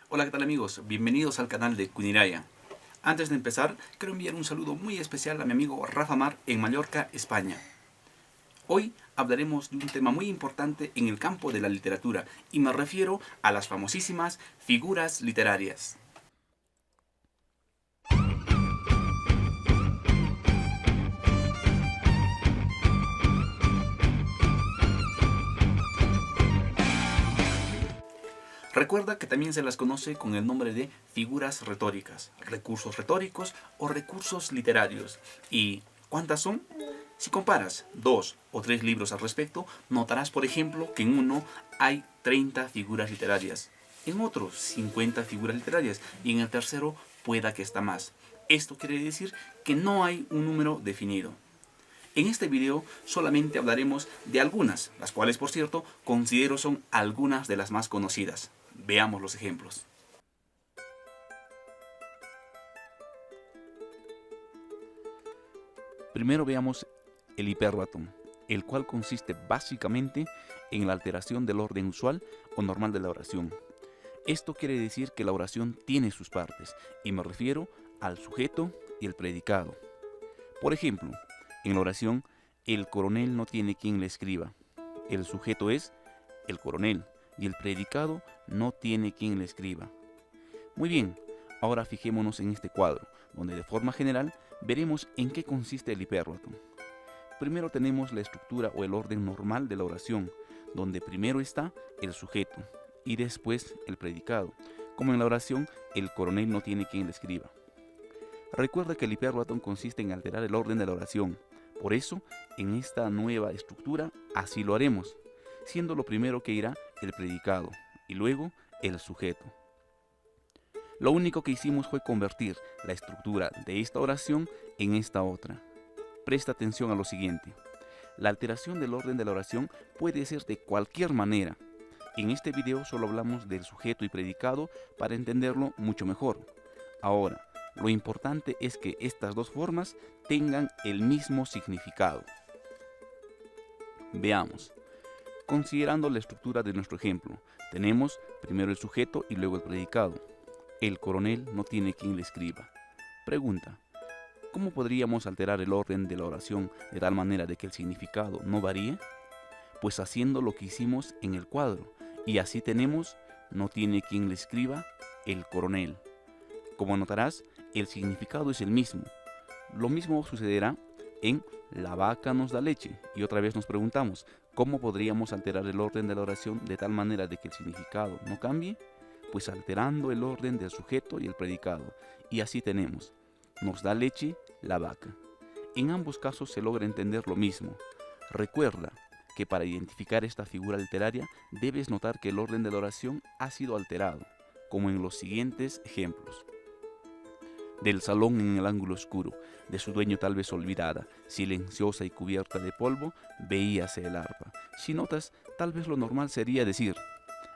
Hola, ¿qué tal amigos? Bienvenidos al canal de Kuniraya. Antes de empezar, quiero enviar un saludo muy especial a mi amigo Rafa Mar en Mallorca, España. Hoy hablaremos de un tema muy importante en el campo de la literatura y me refiero a las famosísimas figuras literarias. Recuerda que también se las conoce con el nombre de figuras retóricas, recursos retóricos o recursos literarios. ¿Y cuántas son? Si comparas 2 o 3 libros al respecto, notarás por ejemplo que en uno hay 30 figuras literarias, en otro 50 figuras literarias y en el tercero pueda que está más. Esto quiere decir que no hay un número definido. En este video solamente hablaremos de algunas, las cuales por cierto considero son algunas de las más conocidas. Veamos los ejemplos. Primero veamos el hipérbaton, el cual consiste básicamente en la alteración del orden usual o normal de la oración. Esto quiere decir que la oración tiene sus partes, y me refiero al sujeto y el predicado. Por ejemplo, en la oración, el coronel no tiene quien le escriba. El sujeto es el coronel y el predicado no tiene quien le escriba. Muy bien, ahora fijémonos en este cuadro, donde de forma general veremos en qué consiste el hipérbaton. Primero tenemos la estructura o el orden normal de la oración, donde primero está el sujeto y después el predicado, como en la oración el coronel no tiene quien le escriba. Recuerda que el hipérbaton consiste en alterar el orden de la oración, por eso en esta nueva estructura así lo haremos, siendo lo primero que irá el predicado y luego el sujeto. Lo único que hicimos fue convertir la estructura de esta oración en esta otra. Presta atención a lo siguiente. La alteración del orden de la oración puede ser de cualquier manera. En este video solo hablamos del sujeto y predicado para entenderlo mucho mejor. Ahora, lo importante es que estas dos formas tengan el mismo significado. Veamos. Considerando la estructura de nuestro ejemplo, tenemos primero el sujeto y luego el predicado. El coronel no tiene quien le escriba. Pregunta. ¿Cómo podríamos alterar el orden de la oración de tal manera de que el significado no varíe? Pues haciendo lo que hicimos en el cuadro, y así tenemos, no tiene quien le escriba, el coronel. Como notarás, el significado es el mismo. Lo mismo sucederá en la vaca nos da leche, y otra vez nos preguntamos, ¿cómo podríamos alterar el orden de la oración de tal manera de que el significado no cambie? Pues alterando el orden del sujeto y el predicado, y así tenemos, nos da leche la vaca. En ambos casos se logra entender lo mismo. Recuerda que para identificar esta figura literaria debes notar que el orden de la oración ha sido alterado, como en los siguientes ejemplos. Del salón en el ángulo oscuro, de su dueño tal vez olvidada, silenciosa y cubierta de polvo, veíase el arpa. Si notas, tal vez lo normal sería decir,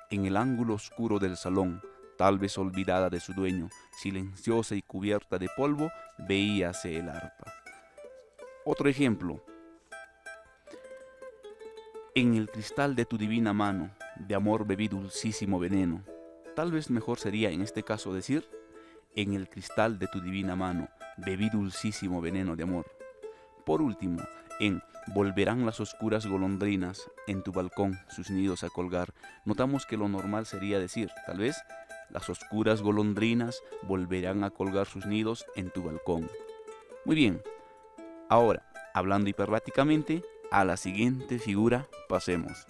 en el ángulo oscuro del salón, tal vez olvidada de su dueño, silenciosa y cubierta de polvo, veíase el arpa. Otro ejemplo. En el cristal de tu divina mano, de amor bebí dulcísimo veneno. Tal vez mejor sería en este caso decir, en el cristal de tu divina mano, bebí dulcísimo veneno de amor. Por último, en volverán las oscuras golondrinas en tu balcón sus nidos a colgar, notamos que lo normal sería decir, tal vez, las oscuras golondrinas volverán a colgar sus nidos en tu balcón. Muy bien, ahora, hablando hiperbáticamente, a la siguiente figura pasemos.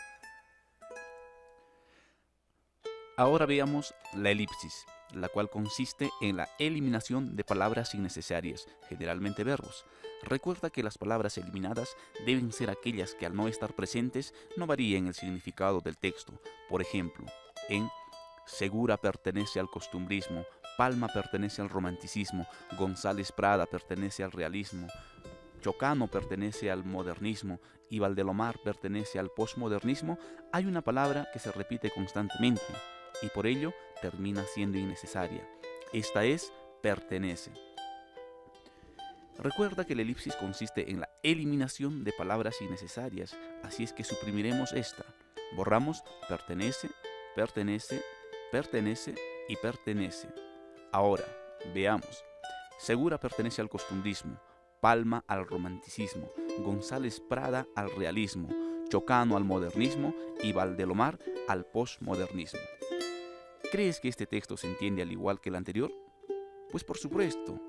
Ahora veamos la elipsis, la cual consiste en la eliminación de palabras innecesarias, generalmente verbos. Recuerda que las palabras eliminadas deben ser aquellas que al no estar presentes no varíen el significado del texto. Por ejemplo, en Segura pertenece al costumbrismo, Palma pertenece al romanticismo, González Prada pertenece al realismo, Chocano pertenece al modernismo y Valdelomar pertenece al posmodernismo. Hay una palabra que se repite constantemente y por ello termina siendo innecesaria. Esta es pertenece. Recuerda que la elipsis consiste en la eliminación de palabras innecesarias, así es que suprimiremos esta. Borramos pertenece, pertenece, pertenece y pertenece. Ahora, veamos. Segura pertenece al costumbrismo, Palma al romanticismo, González Prada al realismo, Chocano al modernismo y Valdelomar al postmodernismo. ¿Crees que este texto se entiende al igual que el anterior? Pues por supuesto.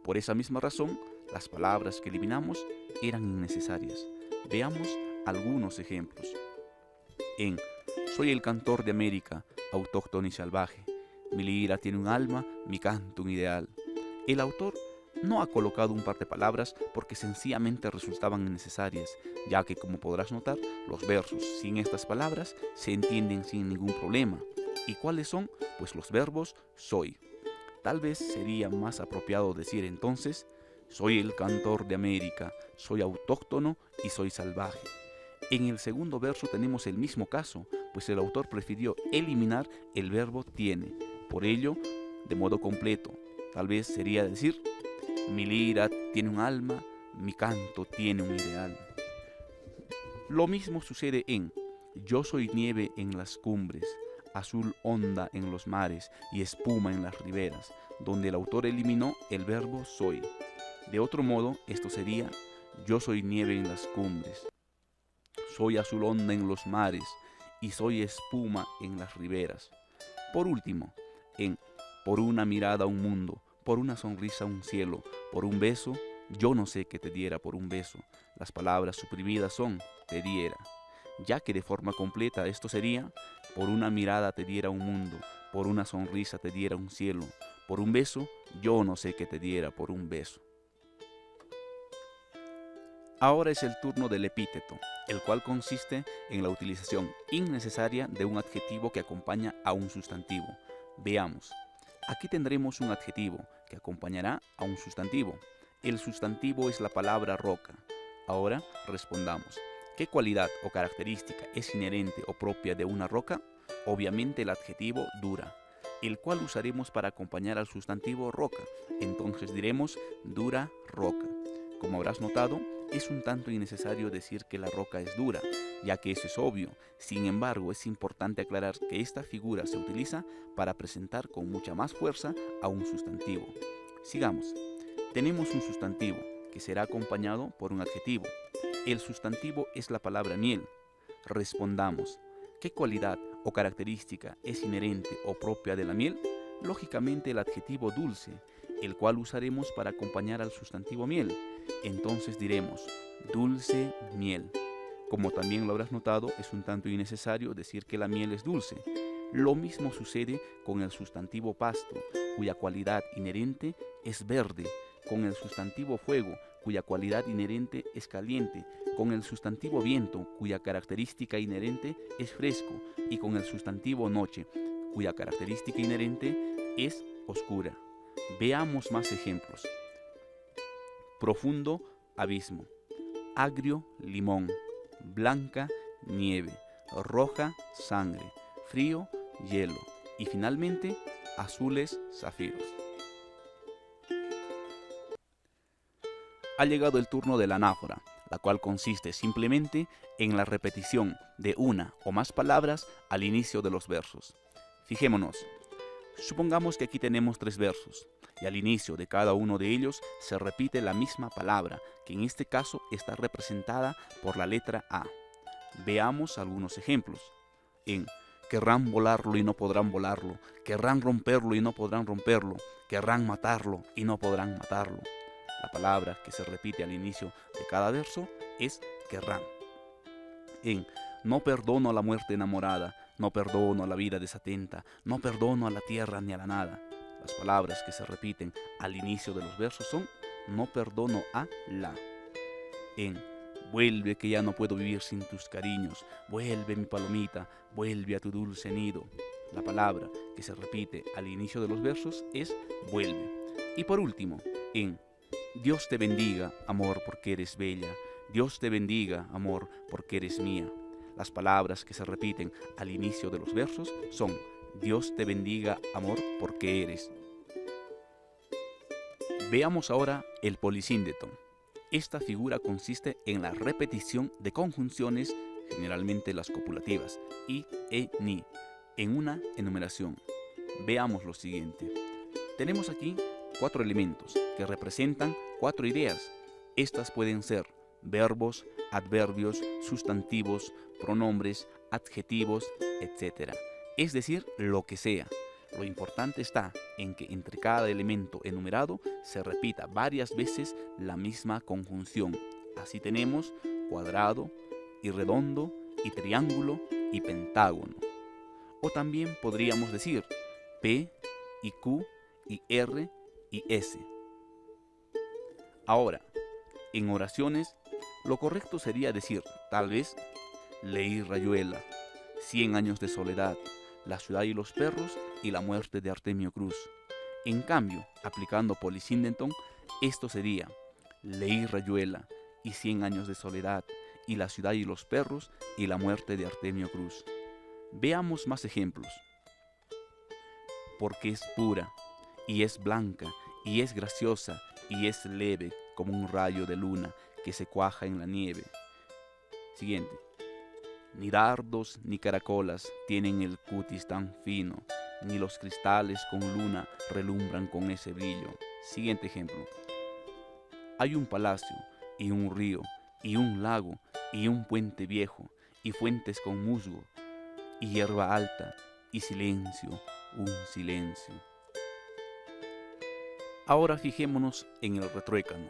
Por esa misma razón, las palabras que eliminamos eran innecesarias. Veamos algunos ejemplos. En Soy el cantor de América, autóctono y salvaje. Mi lira tiene un alma, mi canto un ideal. El autor no ha colocado un par de palabras porque sencillamente resultaban innecesarias, ya que, como podrás notar, los versos sin estas palabras se entienden sin ningún problema. ¿Y cuáles son? Pues los verbos soy. Tal vez sería más apropiado decir entonces, soy el cantor de América, soy autóctono y soy salvaje. En el segundo verso tenemos el mismo caso, pues el autor prefirió eliminar el verbo tiene. Por ello, de modo completo, tal vez sería decir, mi lira tiene un alma, mi canto tiene un ideal. Lo mismo sucede en Yo soy nieve en las cumbres, azul onda en los mares y espuma en las riberas, donde el autor eliminó el verbo soy. De otro modo, esto sería Yo soy nieve en las cumbres, soy azul onda en los mares y soy espuma en las riberas. Por último, en Por una mirada un mundo, por una sonrisa un cielo, por un beso, yo no sé qué te diera por un beso. Las palabras suprimidas son te diera, ya que de forma completa esto sería por una mirada te diera un mundo, por una sonrisa te diera un cielo, por un beso, yo no sé qué te diera por un beso. Ahora es el turno del epíteto, el cual consiste en la utilización innecesaria de un adjetivo que acompaña a un sustantivo. Veamos. Aquí tendremos un adjetivo que acompañará a un sustantivo. El sustantivo es la palabra roca. Ahora respondamos. ¿Qué cualidad o característica es inherente o propia de una roca? Obviamente el adjetivo dura, el cual usaremos para acompañar al sustantivo roca. Entonces diremos dura roca. Como habrás notado, es un tanto innecesario decir que la roca es dura, ya que eso es obvio. Sin embargo, es importante aclarar que esta figura se utiliza para presentar con mucha más fuerza a un sustantivo. Sigamos. Tenemos un sustantivo que será acompañado por un adjetivo. El sustantivo es la palabra miel. Respondamos. ¿Qué cualidad o característica es inherente o propia de la miel? Lógicamente el adjetivo dulce, el cual usaremos para acompañar al sustantivo miel. Entonces diremos dulce miel. Como también lo habrás notado, es un tanto innecesario decir que la miel es dulce. Lo mismo sucede con el sustantivo pasto, cuya cualidad inherente es verde, con el sustantivo fuego, cuya cualidad inherente es caliente, con el sustantivo viento, cuya característica inherente es fresco, y con el sustantivo noche, cuya característica inherente es oscura. Veamos más ejemplos. Profundo, abismo. Agrio, limón. Blanca, nieve. Roja, sangre. Frío, hielo. Y finalmente, azules, zafiros. Ha llegado el turno de la anáfora, la cual consiste simplemente en la repetición de una o más palabras al inicio de los versos. Fijémonos. Supongamos que aquí tenemos 3 versos, y al inicio de cada uno de ellos se repite la misma palabra, que en este caso está representada por la letra A. Veamos algunos ejemplos. En querrán volarlo y no podrán volarlo, querrán romperlo y no podrán romperlo, querrán matarlo y no podrán matarlo. La palabra que se repite al inicio de cada verso es querrán. En no perdono a la muerte enamorada, no perdono a la vida desatenta, no perdono a la tierra ni a la nada. Las palabras que se repiten al inicio de los versos son no perdono a la. En vuelve que ya no puedo vivir sin tus cariños, vuelve mi palomita, vuelve a tu dulce nido. La palabra que se repite al inicio de los versos es vuelve. Y por último, en Dios te bendiga, amor, porque eres bella. Dios te bendiga, amor, porque eres mía. Las palabras que se repiten al inicio de los versos son Dios te bendiga, amor, porque eres. Veamos ahora el polisíndeto. Esta figura consiste en la repetición de conjunciones, generalmente las copulativas, y, ni, en una enumeración. Veamos lo siguiente. Tenemos aquí 4 elementos que representan 4 ideas. Estas pueden ser verbos, adverbios, sustantivos, pronombres, adjetivos, etc. Es decir, lo que sea. Lo importante está en que entre cada elemento enumerado se repita varias veces la misma conjunción. Así tenemos cuadrado y redondo y triángulo y pentágono. O también podríamos decir P y Q y R y S. Ahora, en oraciones, lo correcto sería decir, tal vez, Leí Rayuela, 100 años de soledad, La ciudad y los perros y la muerte de Artemio Cruz. En cambio, aplicando Polisyndeton, esto sería Leí Rayuela y 100 años de soledad y La ciudad y los perros y la muerte de Artemio Cruz. Veamos más ejemplos. Porque es pura, y es blanca, y es graciosa, y es leve como un rayo de luna que se cuaja en la nieve. Siguiente. Ni dardos ni caracolas tienen el cutis tan fino, ni los cristales con luna relumbran con ese brillo. Siguiente ejemplo. Hay un palacio, y un río, y un lago, y un puente viejo, y fuentes con musgo, y hierba alta, y silencio, un silencio. Ahora fijémonos en el retruécano.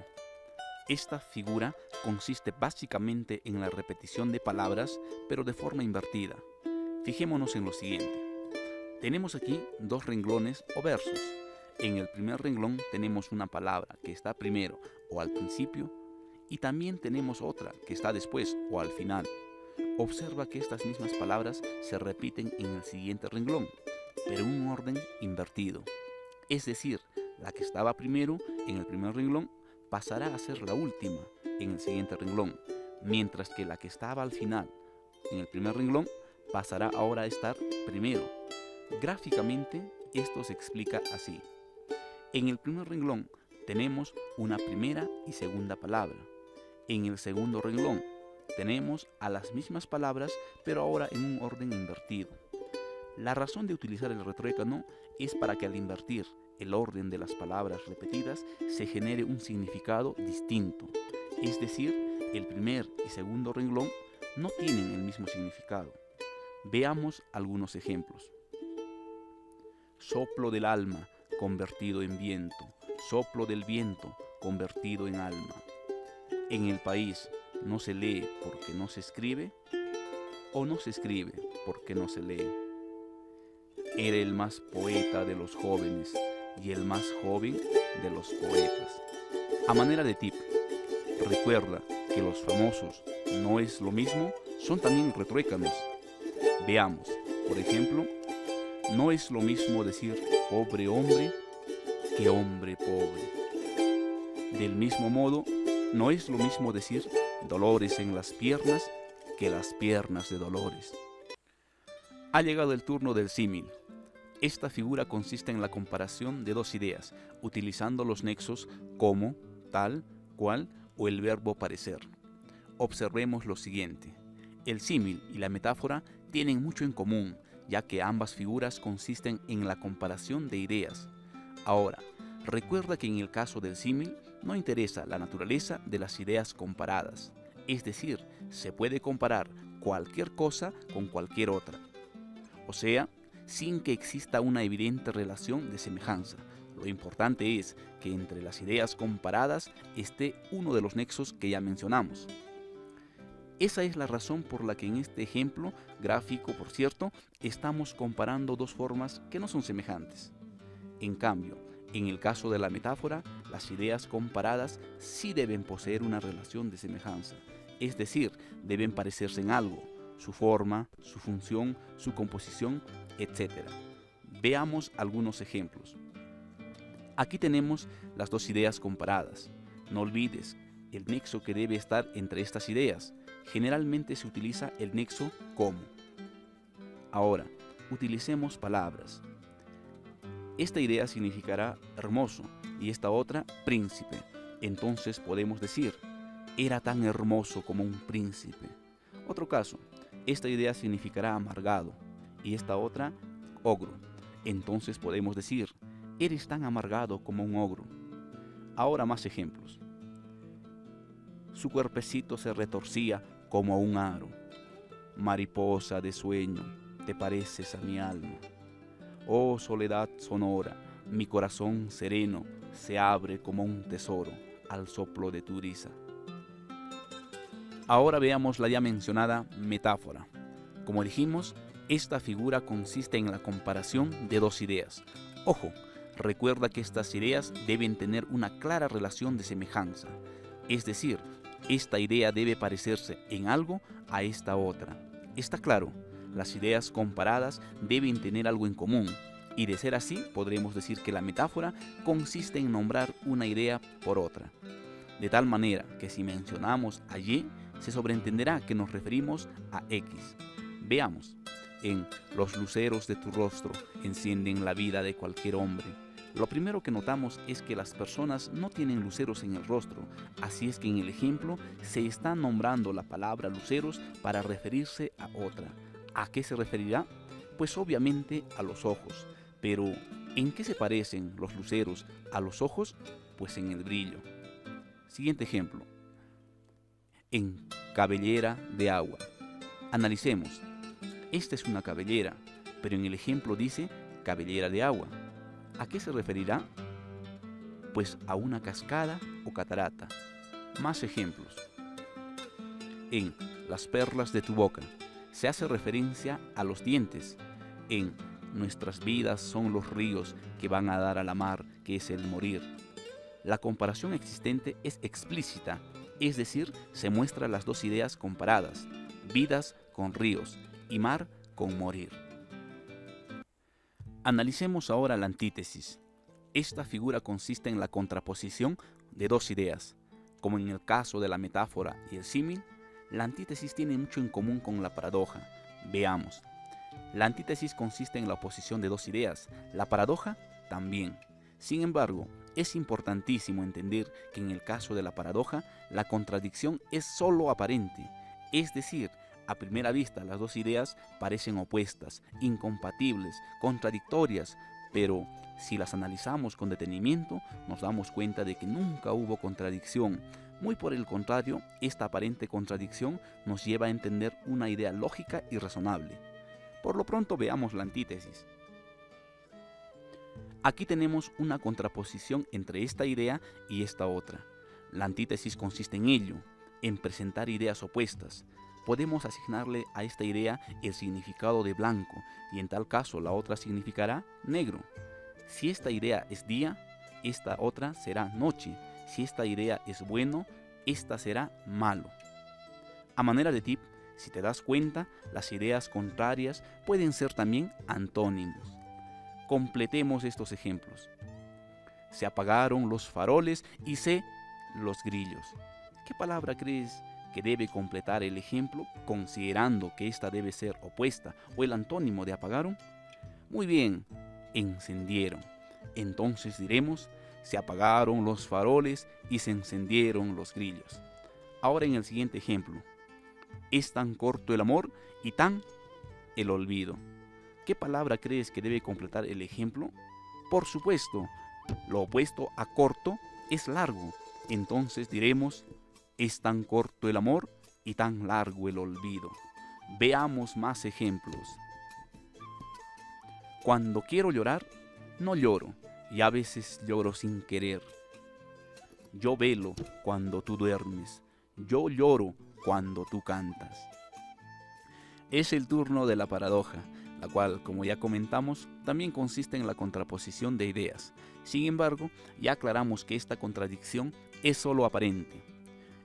Esta figura consiste básicamente en la repetición de palabras, pero de forma invertida. Fijémonos en lo siguiente. Tenemos aquí 2 renglones o versos. En el primer renglón tenemos una palabra que está primero o al principio, y también tenemos otra que está después o al final. Observa que estas mismas palabras se repiten en el siguiente renglón, pero en un orden invertido. Es decir, la que estaba primero en el primer renglón pasará a ser la última en el siguiente renglón, mientras que la que estaba al final en el primer renglón pasará ahora a estar primero. Gráficamente, esto se explica así. En el primer renglón tenemos una primera y segunda palabra. En el segundo renglón tenemos a las mismas palabras, pero ahora en un orden invertido. La razón de utilizar el retruécano es para que al invertir el orden de las palabras repetidas se genere un significado distinto. Es decir, el primer y segundo renglón no tienen el mismo significado. Veamos algunos ejemplos. Soplo del alma convertido en viento, soplo del viento convertido en alma. En el país no se lee porque no se escribe, o no se escribe porque no se lee. Era el más poeta de los jóvenes y el más joven de los poetas. A manera de tip, recuerda que los famosos no es lo mismo, son también retruécanos. Veamos, por ejemplo, no es lo mismo decir pobre hombre que hombre pobre. Del mismo modo, no es lo mismo decir dolores en las piernas que las piernas de Dolores. Ha llegado el turno del símil. Esta figura consiste en la comparación de 2 ideas, utilizando los nexos como, tal, cual o el verbo parecer. Observemos lo siguiente. El símil y la metáfora tienen mucho en común, ya que ambas figuras consisten en la comparación de ideas. Ahora, recuerda que en el caso del símil no interesa la naturaleza de las ideas comparadas, es decir, se puede comparar cualquier cosa con cualquier otra. O sea, sin que exista una evidente relación de semejanza. Lo importante es que entre las ideas comparadas esté uno de los nexos que ya mencionamos. Esa es la razón por la que en este ejemplo gráfico, por cierto, estamos comparando 2 formas que no son semejantes. En cambio, en el caso de la metáfora, las ideas comparadas sí deben poseer una relación de semejanza, es decir, deben parecerse en algo, su forma, su función, su composición, etc. Veamos algunos ejemplos. Aquí tenemos las 2 ideas comparadas. No olvides el nexo que debe estar entre estas ideas. Generalmente se utiliza el nexo como. Ahora, utilicemos palabras. Esta idea significará hermoso y esta otra príncipe. Entonces podemos decir, era tan hermoso como un príncipe. Otro caso, esta idea significará amargado y esta otra ogro. Entonces podemos decir, eres tan amargado como un ogro. Ahora más ejemplos. Su cuerpecito se retorcía como un aro. Mariposa de sueño, te pareces a mi alma. Oh soledad sonora, mi corazón sereno se abre como un tesoro al soplo de tu brisa. Ahora veamos la ya mencionada metáfora. Como dijimos, esta figura consiste en la comparación de dos ideas. Ojo, recuerda que estas ideas deben tener una clara relación de semejanza, es decir, esta idea debe parecerse en algo a esta otra. Está claro, las ideas comparadas deben tener algo en común, y de ser así podremos decir que la metáfora consiste en nombrar una idea por otra. De tal manera que si mencionamos a Y, se sobreentenderá que nos referimos a X. Veamos, en los luceros de tu rostro encienden la vida de cualquier hombre. Lo primero que notamos es que las personas no tienen luceros en el rostro, así es que en el ejemplo se está nombrando la palabra luceros para referirse a otra. ¿A qué se referirá? Pues obviamente a los ojos. Pero, ¿en qué se parecen los luceros a los ojos? Pues en el brillo. Siguiente ejemplo. En cabellera de agua. Analicemos. Esta es una cabellera, pero en el ejemplo dice cabellera de agua. ¿A qué se referirá? Pues a una cascada o catarata. Más ejemplos. En las perlas de tu boca se hace referencia a los dientes. En nuestras vidas son los ríos que van a dar a la mar, que es el morir. La comparación existente es explícita, es decir, se muestran las dos ideas comparadas, vidas con ríos y mar con morir. Analicemos ahora la antítesis. Esta figura consiste en la contraposición de dos ideas. Como en el caso de la metáfora y el símil, la antítesis tiene mucho en común con la paradoja. Veamos. La antítesis consiste en la oposición de dos ideas, la paradoja también. Sin embargo, es importantísimo entender que en el caso de la paradoja, la contradicción es sólo aparente, es decir, a primera vista las dos ideas parecen opuestas, incompatibles, contradictorias, pero si las analizamos con detenimiento, nos damos cuenta de que nunca hubo contradicción. Muy por el contrario, esta aparente contradicción nos lleva a entender una idea lógica y razonable. Por lo pronto veamos la antítesis. Aquí tenemos una contraposición entre esta idea y esta otra. La antítesis consiste en ello, en presentar ideas opuestas. Podemos asignarle a esta idea el significado de blanco y en tal caso la otra significará negro. Si esta idea es día, esta otra será noche. Si esta idea es bueno, esta será malo. A manera de tip, si te das cuenta, las ideas contrarias pueden ser también antónimos. Completemos estos ejemplos. Se apagaron los faroles y se los grillos. ¿Qué palabra crees que debe completar el ejemplo considerando que esta debe ser opuesta o el antónimo de apagaron? Muy bien, encendieron. Entonces diremos, se apagaron los faroles y se encendieron los grillos. Ahora en el siguiente ejemplo. Es tan corto el amor y tan el olvido. ¿Qué palabra crees que debe completar el ejemplo? Por supuesto, lo opuesto a corto es largo. Entonces diremos, es tan corto el amor y tan largo el olvido. Veamos más ejemplos. Cuando quiero llorar, no lloro, y a veces lloro sin querer. Yo velo cuando tú duermes, yo lloro cuando tú cantas. Es el turno de la paradoja, la cual, como ya comentamos, también consiste en la contraposición de ideas. Sin embargo, ya aclaramos que esta contradicción es sólo aparente.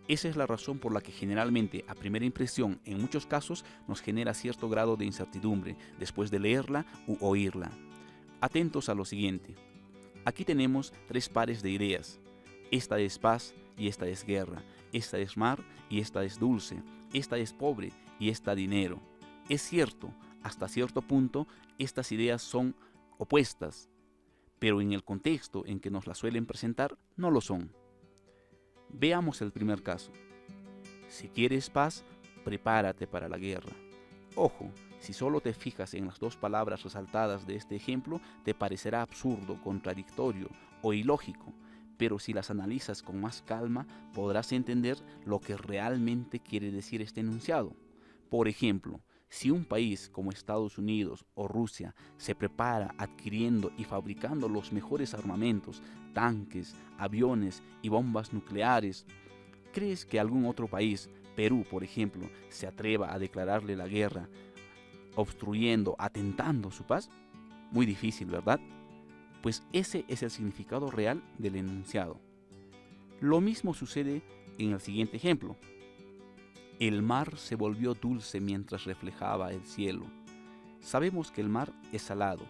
Esa es la razón por la que generalmente, a primera impresión, en muchos casos, nos genera cierto grado de incertidumbre después de leerla u oírla. Atentos a lo siguiente. Aquí tenemos tres pares de ideas. Esta es paz y esta es guerra. Esta es mar y esta es dulce. Esta es pobre y esta dinero. Es cierto, hasta cierto punto, estas ideas son opuestas, pero en el contexto en que nos las suelen presentar, no lo son. Veamos el primer caso. Si quieres paz, prepárate para la guerra. Ojo, Si solo te fijas en las dos palabras resaltadas de este ejemplo, te parecerá absurdo, contradictorio o ilógico, pero si las analizas con más calma, podrás entender lo que realmente quiere decir este enunciado. Por ejemplo, si un país como Estados Unidos o Rusia se prepara adquiriendo y fabricando los mejores armamentos, tanques, aviones y bombas nucleares, ¿crees que algún otro país, Perú por ejemplo, se atreva a declararle la guerra, obstruyendo, atentando su paz? Muy difícil, ¿verdad? Pues ese es el significado real del enunciado. Lo mismo sucede en el siguiente ejemplo. El mar se volvió dulce mientras reflejaba el cielo. Sabemos que el mar es salado,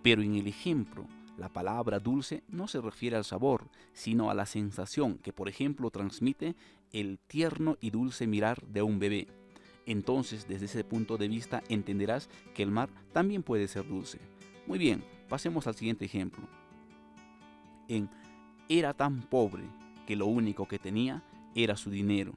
pero en el ejemplo, la palabra dulce no se refiere al sabor, sino a la sensación que, por ejemplo, transmite el tierno y dulce mirar de un bebé. Entonces, desde ese punto de vista, entenderás que el mar también puede ser dulce. Muy bien, pasemos al siguiente ejemplo. Era tan pobre que lo único que tenía era su dinero.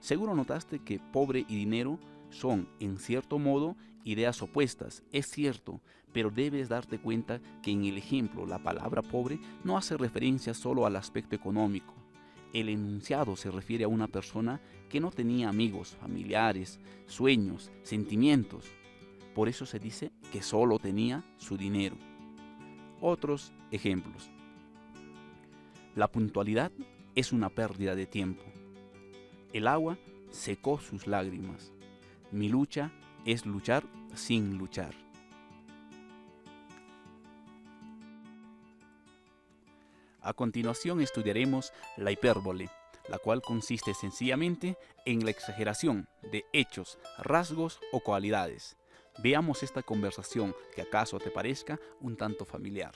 Seguro notaste que pobre y dinero son, en cierto modo, ideas opuestas, es cierto, pero debes darte cuenta que en el ejemplo la palabra pobre no hace referencia solo al aspecto económico. El enunciado se refiere a una persona que no tenía amigos, familiares, sueños, sentimientos. Por eso se dice que solo tenía su dinero. Otros ejemplos. La puntualidad es una pérdida de tiempo. El agua secó sus lágrimas. Mi lucha es luchar sin luchar. A continuación estudiaremos la hipérbole, la cual consiste sencillamente en la exageración de hechos, rasgos o cualidades. Veamos esta conversación que acaso te parezca un tanto familiar.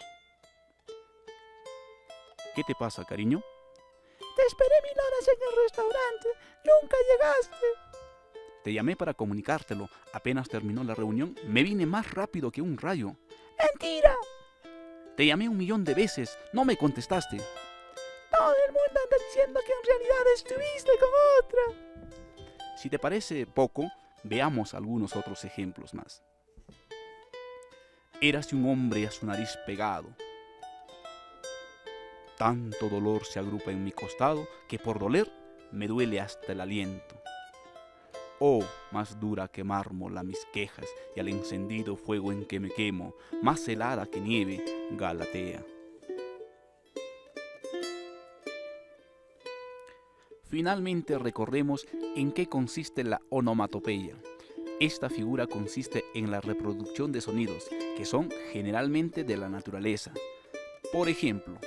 ¿Qué te pasa, cariño? Te esperé 1000 horas en el restaurante. Nunca llegaste. Te llamé para comunicártelo. Apenas terminó la reunión, me vine más rápido que un rayo. ¡Mentira! Te llamé 1.000.000 de veces. No me contestaste. Todo el mundo anda diciendo que en realidad estuviste con otra. Si te parece poco, veamos algunos otros ejemplos más. Érase un hombre a su nariz pegado. Tanto dolor se agrupa en mi costado que por doler me duele hasta el aliento. Oh, más dura que mármol a mis quejas y al encendido fuego en que me quemo, más helada que nieve, Galatea. Finalmente recorremos en qué consiste la onomatopeya. Esta figura consiste en la reproducción de sonidos que son generalmente de la naturaleza. Por ejemplo,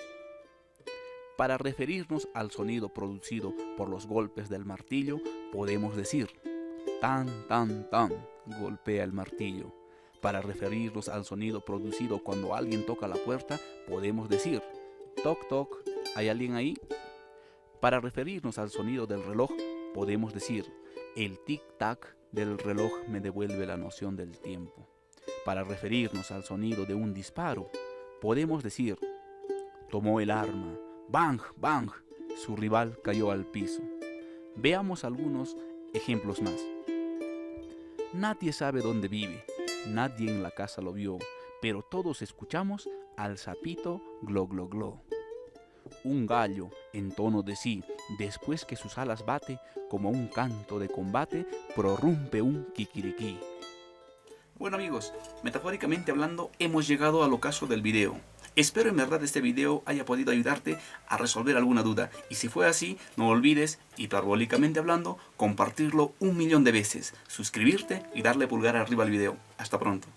para referirnos al sonido producido por los golpes del martillo, podemos decir tan, tan, tan, golpea el martillo. Para referirnos al sonido producido cuando alguien toca la puerta, podemos decir toc, toc, ¿hay alguien ahí? Para referirnos al sonido del reloj, podemos decir el tic-tac del reloj me devuelve la noción del tiempo. Para referirnos al sonido de un disparo, podemos decir tomó el arma. ¡Bang! ¡Bang! Su rival cayó al piso. Veamos algunos ejemplos más. Nadie sabe dónde vive, nadie en la casa lo vio, pero todos escuchamos al sapito glo glo glo. Un gallo en tono de sí, después que sus alas bate, como un canto de combate, prorrumpe un kikiriki. Bueno amigos, metafóricamente hablando, hemos llegado al ocaso del video. Espero en verdad este video haya podido ayudarte a resolver alguna duda. Y si fue así, no olvides, hiperbólicamente hablando, compartirlo 1.000.000 de veces, suscribirte y darle pulgar arriba al video. Hasta pronto.